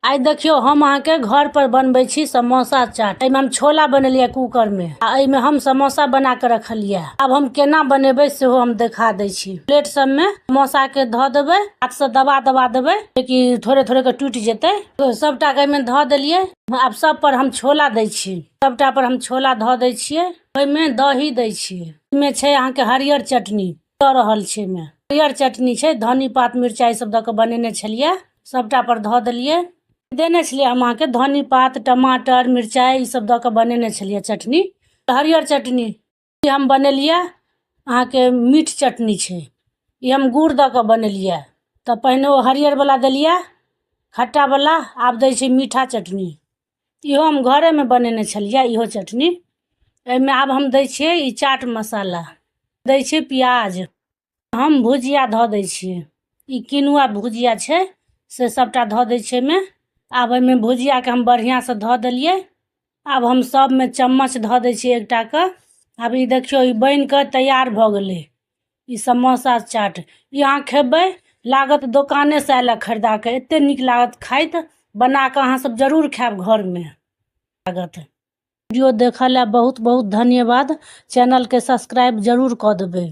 आई देखियो हम अहाँ के घर पर बनबै छी समोसा चाट। एमे हम छोला बनेलिए कुकर में आ एमे हम समोसा बना के रखलिए। अब हम केना बनेबै सेहो हम दिखा दै छी। प्लेट सब में समोसा के ध देबै, हाथ से दबा दबा देबै कि थोड़े थोड़े के टूट जेतै। तो सबटा के एमे ध देलिए। अब सब पर हम छोला दै छी। सबटा पर हम छोला ध दै छियै। ओइमे दही दै छियै। एमे छै अहाँ के हरियर चटनी द रहल छै। एमे हरियर चटनी छै, धनी पात मिरचाई सब द के बनेने छलिए। सबटा पर ध देलिए। देने छलिए हम अहाँ के धनी पात, टमाटर, मिरचाई सब द के बनेने छलिए चटनी। हरियर चटनी ई हम बनेलिए अहाँ के मीठ चटनी छै। ई हम गुड़ द के बनेलिए। त पहिने ओ हरियर वाला देलिए खट्टा वाला, आब दै छै मीठा चटनी। इहो हम घरे में बनेने छलिए इहो चटनी। एमे आब हम दै छियै ई चाट मसाला, दै छियै प्याज, हम भुजिया ध दै छियै। ई किनुआ भुजिया छै से सबटा ध दै छियै एमे। आब एमे भुजिया के हम बढ़िया से ध देलिए। अब हम सब में चम्मच ध दै छियै एकटा के। अब ई देखियो ई बन के तैयार भ गेलै ई समोसा चाट। ई अहाँ खेबै लागत दुकाने से आयल खरीदा के। एते निक लागत खाइत, बना के अहाँ सब जरूर खाएब घर में। लागत वीडियो देखला बहुत बहुत धन्यवाद। चैनल के सब्सक्राइब जरूर क देबै।